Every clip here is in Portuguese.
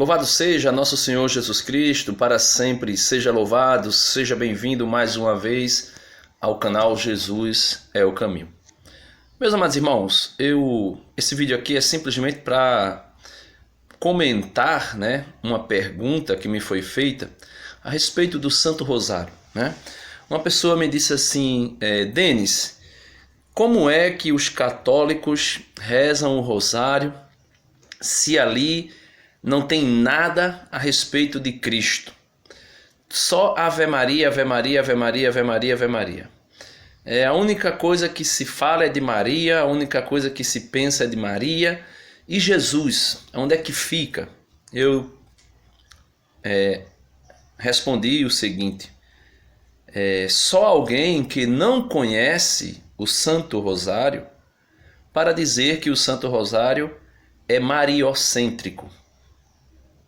Louvado seja nosso Senhor Jesus Cristo, para sempre seja louvado, seja bem-vindo mais uma vez ao canal Jesus é o Caminho. Meus amados irmãos, esse vídeo aqui é simplesmente para comentar, uma pergunta que me foi feita a respeito do Santo Rosário. Uma pessoa me disse assim, Denis, como é que os católicos rezam o Rosário se ali não tem nada a respeito de Cristo? Só Ave Maria, Ave Maria, Ave Maria, Ave Maria, Ave Maria. A única coisa que se fala é de Maria, a única coisa que se pensa é de Maria. E Jesus, onde é que fica? Eu respondi o seguinte, só alguém que não conhece o Santo Rosário para dizer que o Santo Rosário é mariocêntrico.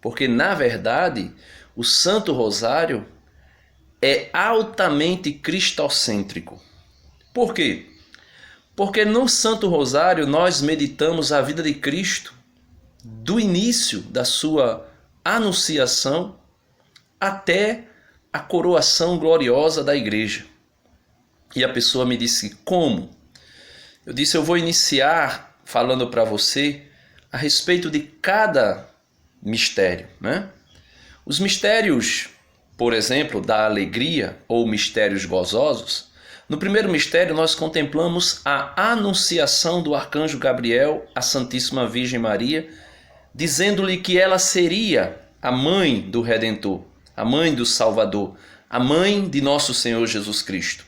Porque, na verdade, o Santo Rosário é altamente cristocêntrico. Por quê? Porque no Santo Rosário nós meditamos a vida de Cristo do início da sua anunciação até a coroação gloriosa da igreja. E a pessoa me disse, como? Eu disse, eu vou iniciar falando para você a respeito de cada mistério. Os mistérios, por exemplo, da alegria ou mistérios gozosos, no primeiro mistério nós contemplamos a anunciação do arcanjo Gabriel à Santíssima Virgem Maria, dizendo-lhe que ela seria a mãe do Redentor, a mãe do Salvador, a mãe de nosso Senhor Jesus Cristo.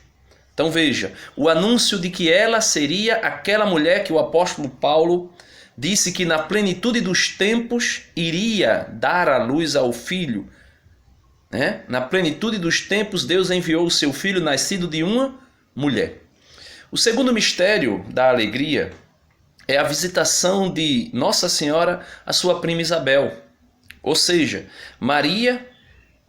Então veja, o anúncio de que ela seria aquela mulher que o apóstolo Paulo disse que na plenitude dos tempos iria dar à luz ao Filho. Na plenitude dos tempos Deus enviou o seu Filho nascido de uma mulher. O segundo mistério da alegria é a visitação de Nossa Senhora à sua prima Isabel. Ou seja, Maria,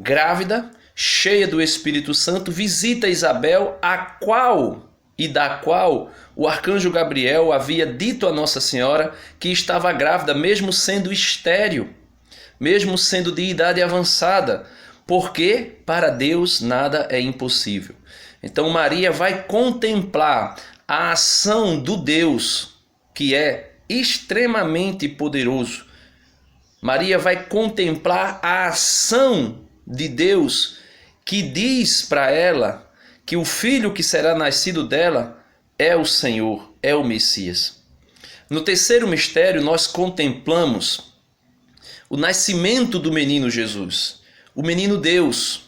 grávida, cheia do Espírito Santo, visita Isabel, da qual o arcanjo Gabriel havia dito a Nossa Senhora que estava grávida, mesmo sendo estéril, mesmo sendo de idade avançada, porque para Deus nada é impossível. Então Maria vai contemplar a ação do Deus, que é extremamente poderoso. Maria vai contemplar a ação de Deus, que diz para ela que o filho que será nascido dela é o Senhor, é o Messias. No terceiro mistério nós contemplamos o nascimento do menino Jesus, o menino Deus,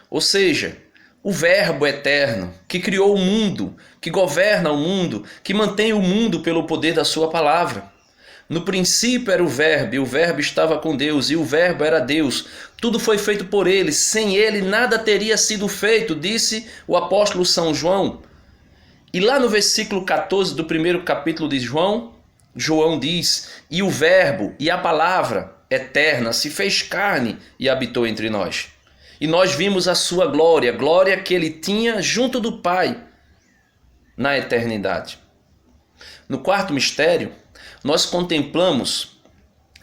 ou seja, o Verbo eterno que criou o mundo, que governa o mundo, que mantém o mundo pelo poder da sua palavra. No princípio era o Verbo, e o Verbo estava com Deus, e o Verbo era Deus. Tudo foi feito por ele, sem ele nada teria sido feito, disse o apóstolo São João. E lá no versículo 14 do primeiro capítulo de João, João diz, e o Verbo e a palavra eterna se fez carne e habitou entre nós. E nós vimos a sua glória, glória que ele tinha junto do Pai na eternidade. No quarto mistério, nós contemplamos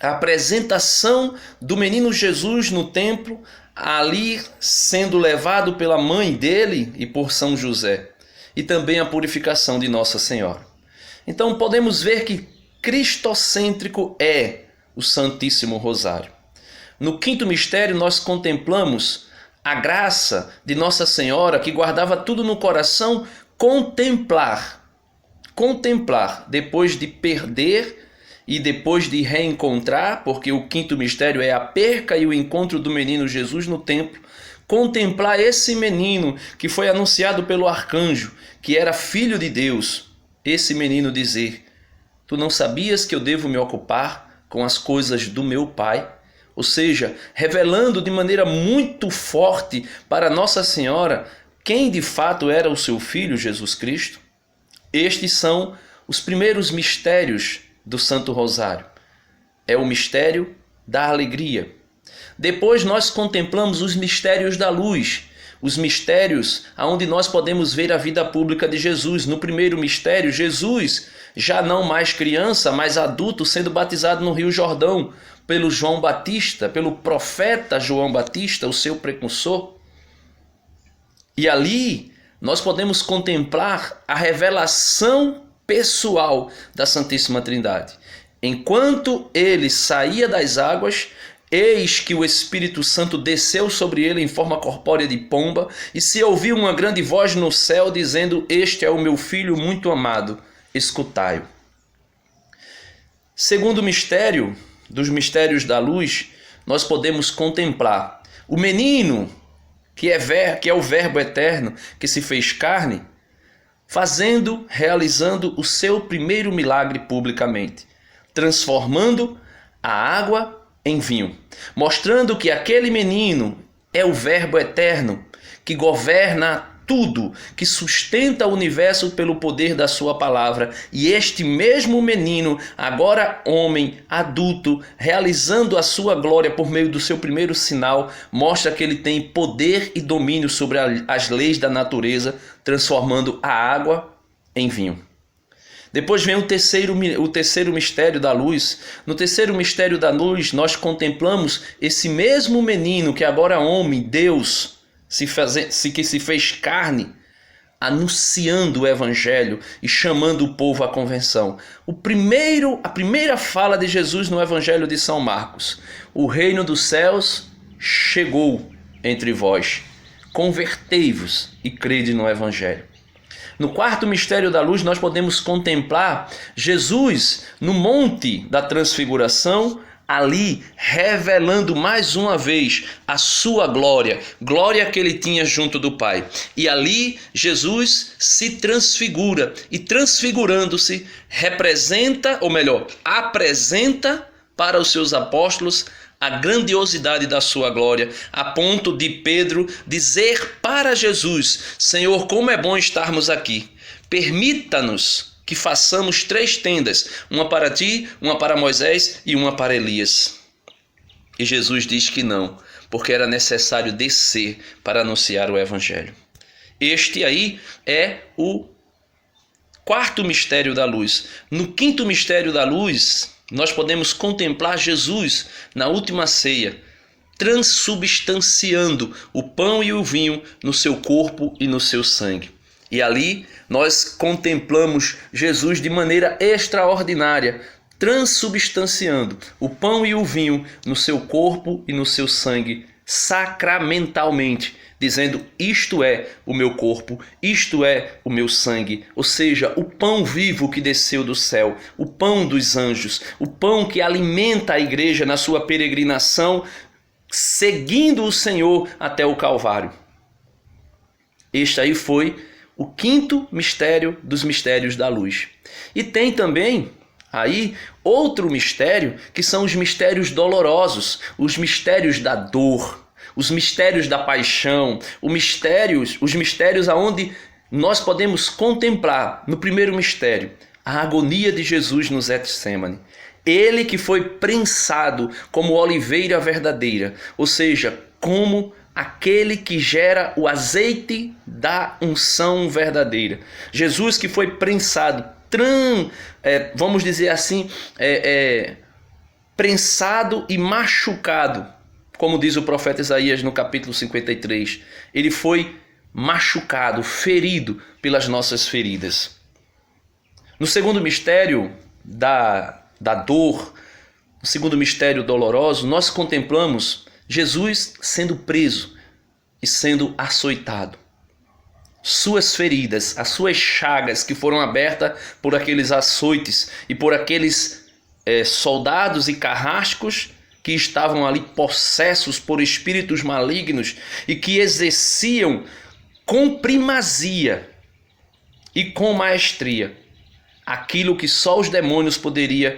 a apresentação do menino Jesus no templo, ali sendo levado pela mãe dele e por São José, e também a purificação de Nossa Senhora. Então podemos ver que cristocêntrico é o Santíssimo Rosário. No quinto mistério nós contemplamos a graça de Nossa Senhora, que guardava tudo no coração, contemplar, depois de perder e depois de reencontrar, porque o quinto mistério é a perca e o encontro do menino Jesus no templo, contemplar esse menino que foi anunciado pelo arcanjo, que era filho de Deus, esse menino dizer, tu não sabias que eu devo me ocupar com as coisas do meu Pai? Ou seja, revelando de maneira muito forte para Nossa Senhora quem de fato era o seu filho Jesus Cristo. Estes são os primeiros mistérios do Santo Rosário. É o mistério da alegria. Depois nós contemplamos os mistérios da luz, os mistérios onde nós podemos ver a vida pública de Jesus. No primeiro mistério, Jesus, já não mais criança, mas adulto, sendo batizado no Rio Jordão pelo João Batista, pelo profeta João Batista, o seu precursor. E ali nós podemos contemplar a revelação pessoal da Santíssima Trindade. Enquanto ele saía das águas, eis que o Espírito Santo desceu sobre ele em forma corpórea de pomba, e se ouviu uma grande voz no céu dizendo: este é o meu Filho muito amado, escutai-o. Segundo mistério dos mistérios da luz, nós podemos contemplar o menino, que é o Verbo eterno, que se fez carne, realizando o seu primeiro milagre publicamente, transformando a água em vinho, mostrando que aquele menino é o Verbo eterno, que governa tudo, que sustenta o universo pelo poder da sua palavra. E este mesmo menino, agora homem, adulto, realizando a sua glória por meio do seu primeiro sinal, mostra que ele tem poder e domínio sobre as leis da natureza, transformando a água em vinho. Depois vem o terceiro mistério da luz. No terceiro mistério da luz, nós contemplamos esse mesmo menino que agora é homem, Deus, que se fez carne, anunciando o evangelho e chamando o povo à conversão. A primeira fala de Jesus no evangelho de São Marcos: o reino dos céus chegou entre vós, convertei-vos e crede no evangelho. No quarto mistério da luz, nós podemos contemplar Jesus no Monte da Transfiguração, ali revelando mais uma vez a sua glória que ele tinha junto do Pai. E ali Jesus se transfigura e, transfigurando-se, apresenta para os seus apóstolos a grandiosidade da sua glória, a ponto de Pedro dizer para Jesus: Senhor, como é bom estarmos aqui. Permita-nos que façamos 3 tendas, uma para ti, uma para Moisés e uma para Elias. E Jesus diz que não, porque era necessário descer para anunciar o evangelho. Este aí é o quarto mistério da luz. No quinto mistério da luz, nós podemos contemplar Jesus na última ceia, transubstanciando o pão e o vinho no seu corpo e no seu sangue. E ali nós contemplamos Jesus de maneira extraordinária, transubstanciando o pão e o vinho no seu corpo e no seu sangue, sacramentalmente, dizendo: isto é o meu corpo, isto é o meu sangue. Ou seja, o pão vivo que desceu do céu, o pão dos anjos, o pão que alimenta a igreja na sua peregrinação, seguindo o Senhor até o Calvário. Este aí foi o quinto mistério dos mistérios da luz. E tem também aí outro mistério, que são os mistérios dolorosos, os mistérios da dor, os mistérios da paixão, os mistérios aonde nós podemos contemplar, no primeiro mistério, a agonia de Jesus no Getsêmani. Ele que foi prensado como oliveira verdadeira, ou seja, como aquele que gera o azeite da unção verdadeira. Jesus que foi prensado, vamos dizer assim, prensado e machucado, como diz o profeta Isaías no capítulo 53. Ele foi machucado, ferido pelas nossas feridas. No segundo mistério da dor, no segundo mistério doloroso, nós contemplamos Jesus sendo preso e sendo açoitado. Suas feridas, as suas chagas que foram abertas por aqueles açoites e por aqueles soldados e carrascos que estavam ali possessos por espíritos malignos e que exerciam com primazia e com maestria aquilo que só os demônios poderiam,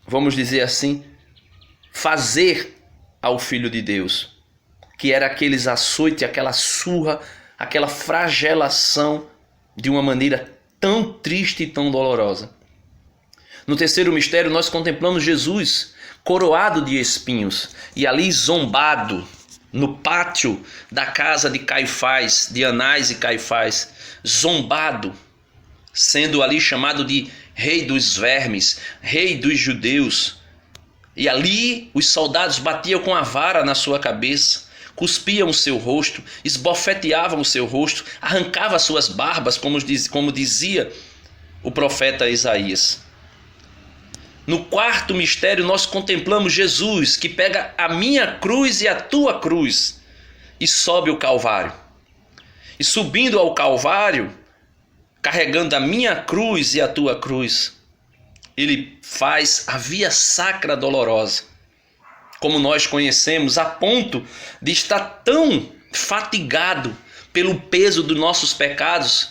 vamos dizer assim, fazer ao Filho de Deus, que era aqueles açoites, aquela surra, aquela flagelação de uma maneira tão triste e tão dolorosa. No terceiro mistério nós contemplamos Jesus coroado de espinhos e ali zombado no pátio da casa de Caifás, de Anás e Caifás, zombado, sendo ali chamado de Rei dos Vermes, Rei dos Judeus, E ali os soldados batiam com a vara na sua cabeça, cuspiam o seu rosto, esbofeteavam o seu rosto, arrancavam as suas barbas, como dizia o profeta Isaías. No quarto mistério nós contemplamos Jesus, que pega a minha cruz e a tua cruz e sobe o Calvário. E subindo ao Calvário, carregando a minha cruz e a tua cruz, ele faz a via sacra dolorosa, como nós conhecemos, a ponto de estar tão fatigado pelo peso dos nossos pecados,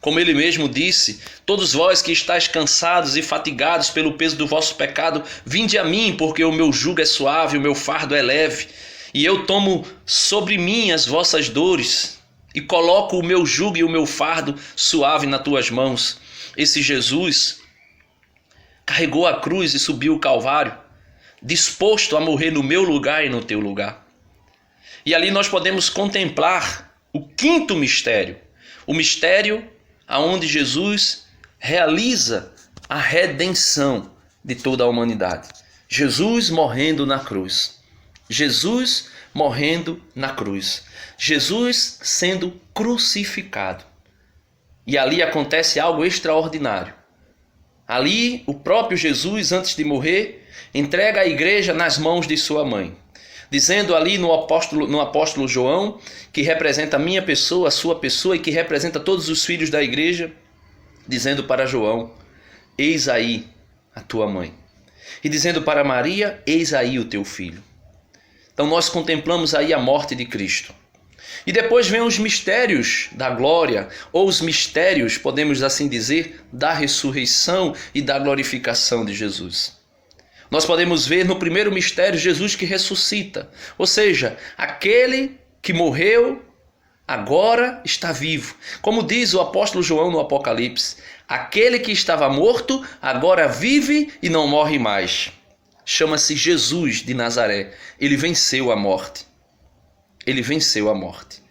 como ele mesmo disse: todos vós que estáis cansados e fatigados pelo peso do vosso pecado, vinde a mim, porque o meu jugo é suave, o meu fardo é leve, e eu tomo sobre mim as vossas dores, e coloco o meu jugo e o meu fardo suave nas tuas mãos. Esse Jesus carregou a cruz e subiu o Calvário, disposto a morrer no meu lugar e no teu lugar. E ali nós podemos contemplar o quinto mistério, o mistério aonde Jesus realiza a redenção de toda a humanidade. Jesus morrendo na cruz. Jesus morrendo na cruz. Jesus sendo crucificado. E ali acontece algo extraordinário. Ali, o próprio Jesus, antes de morrer, entrega a igreja nas mãos de sua mãe, dizendo ali no apóstolo João, que representa a minha pessoa, a sua pessoa, e que representa todos os filhos da igreja, dizendo para João: eis aí a tua mãe. E dizendo para Maria: eis aí o teu filho. Então nós contemplamos aí a morte de Cristo. E depois vem os mistérios da glória, ou os mistérios, podemos assim dizer, da ressurreição e da glorificação de Jesus. Nós podemos ver no primeiro mistério Jesus que ressuscita, ou seja, aquele que morreu agora está vivo. Como diz o apóstolo João no Apocalipse: aquele que estava morto agora vive e não morre mais. Chama-se Jesus de Nazaré. Ele venceu a morte. Ele venceu a morte.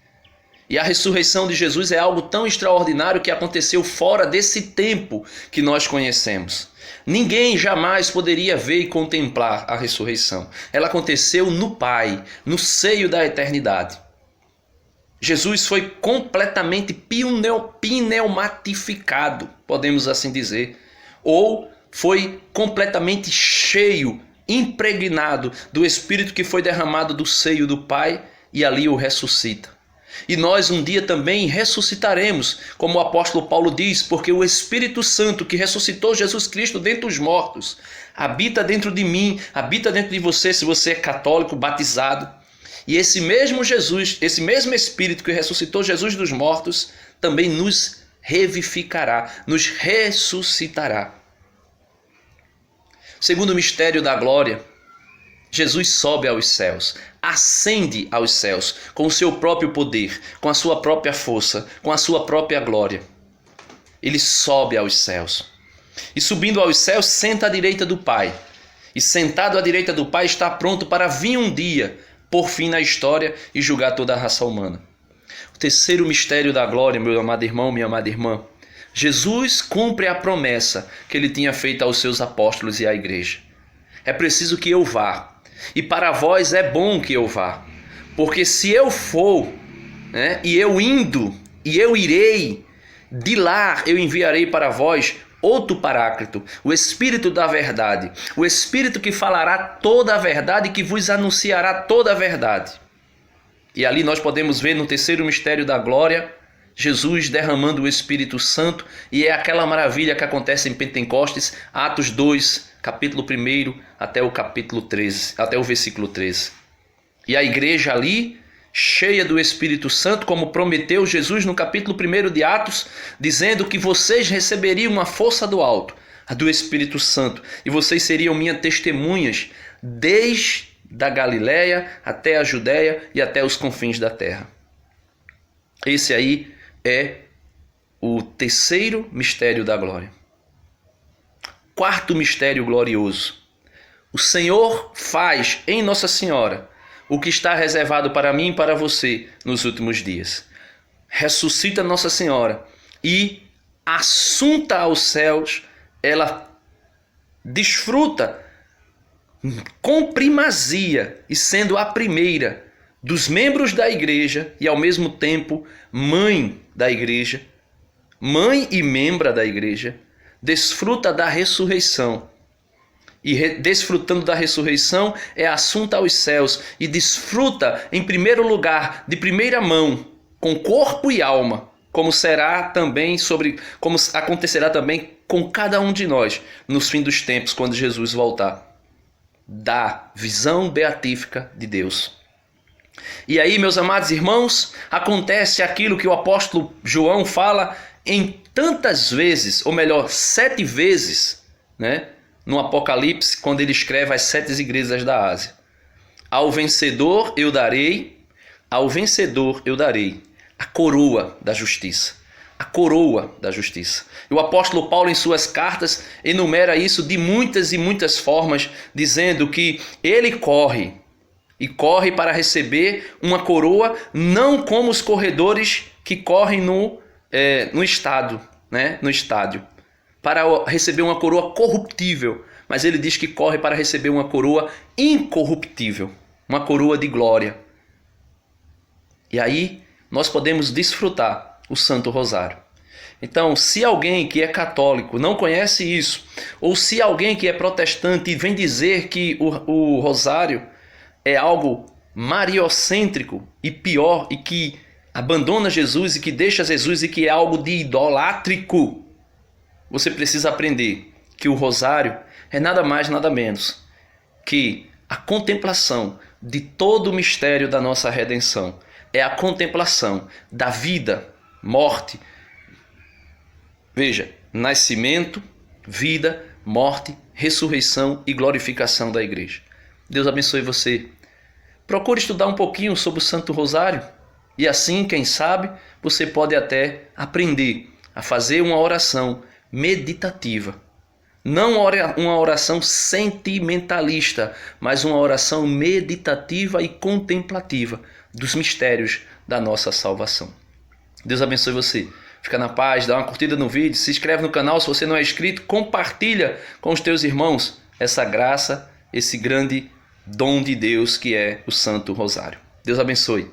E a ressurreição de Jesus é algo tão extraordinário que aconteceu fora desse tempo que nós conhecemos. Ninguém jamais poderia ver e contemplar a ressurreição. Ela aconteceu no Pai, no seio da eternidade. Jesus foi completamente pneumatificado, podemos assim dizer, ou foi completamente cheio, impregnado do Espírito que foi derramado do seio do Pai, e ali o ressuscita. E nós um dia também ressuscitaremos, como o apóstolo Paulo diz, porque o Espírito Santo que ressuscitou Jesus Cristo dentre os mortos habita dentro de mim, habita dentro de você, se você é católico, batizado. E esse mesmo Jesus, esse mesmo Espírito que ressuscitou Jesus dos mortos, também nos revivificará, nos ressuscitará. Segundo mistério da glória, Jesus sobe aos céus, ascende aos céus com o seu próprio poder, com a sua própria força, com a sua própria glória. Ele sobe aos céus. E subindo aos céus, senta à direita do Pai. E sentado à direita do Pai está pronto para vir um dia, por fim na história, e julgar toda a raça humana. O terceiro mistério da glória, meu amado irmão, minha amada irmã. Jesus cumpre a promessa que ele tinha feito aos seus apóstolos e à igreja. É preciso que eu vá. E para vós é bom que eu vá, porque se eu for, e eu indo, e eu irei, de lá eu enviarei para vós outro Paráclito, o Espírito da verdade, o Espírito que falará toda a verdade e que vos anunciará toda a verdade. E ali nós podemos ver no terceiro mistério da glória, Jesus derramando o Espírito Santo, e é aquela maravilha que acontece em Pentecostes, Atos 2, capítulo 1 até o capítulo 13, até o versículo 13. E a igreja ali, cheia do Espírito Santo, como prometeu Jesus no capítulo 1 de Atos, dizendo que vocês receberiam uma força do alto, a do Espírito Santo, e vocês seriam minhas testemunhas desde a Galiléia até a Judéia e até os confins da terra. Esse aí é o terceiro mistério da glória. Quarto mistério glorioso. O Senhor faz em Nossa Senhora o que está reservado para mim e para você nos últimos dias. Ressuscita Nossa Senhora e, assunta aos céus, ela desfruta com primazia e sendo a primeira dos membros da igreja e ao mesmo tempo mãe da igreja, mãe e membra da igreja, desfruta da ressurreição. E desfrutando da ressurreição é assunta aos céus e desfruta em primeiro lugar, de primeira mão, com corpo e alma, como acontecerá também com cada um de nós nos fins dos tempos, quando Jesus voltar, da visão beatífica de Deus. E aí, meus amados irmãos, acontece aquilo que o apóstolo João fala em tantas vezes, ou melhor, 7 vezes, né? No Apocalipse, quando ele escreve às 7 igrejas da Ásia. Ao vencedor eu darei a coroa da justiça. A coroa da justiça. E o apóstolo Paulo, em suas cartas, enumera isso de muitas e muitas formas, dizendo que ele corre para receber uma coroa, não como os corredores que correm no estádio, né? No estádio, para receber uma coroa corruptível, mas ele diz que corre para receber uma coroa incorruptível, uma coroa de glória. E aí nós podemos desfrutar o Santo Rosário. Então, se alguém que é católico não conhece isso, ou se alguém que é protestante vem dizer que o Rosário é algo mariocêntrico e pior, e que abandona Jesus e que deixa Jesus e que é algo de idolátrico, você precisa aprender que o Rosário é nada mais, nada menos que a contemplação de todo o mistério da nossa redenção. É a contemplação da vida, morte, veja, nascimento, vida, morte, ressurreição e glorificação da igreja. Deus abençoe você. Procure estudar um pouquinho sobre o Santo Rosário e assim, quem sabe, você pode até aprender a fazer uma oração meditativa. Não uma oração sentimentalista, mas uma oração meditativa e contemplativa dos mistérios da nossa salvação. Deus abençoe você. Fica na paz, dá uma curtida no vídeo, se inscreve no canal se você não é inscrito, compartilha com os teus irmãos essa graça, esse grande dom de Deus que é o Santo Rosário. Deus abençoe.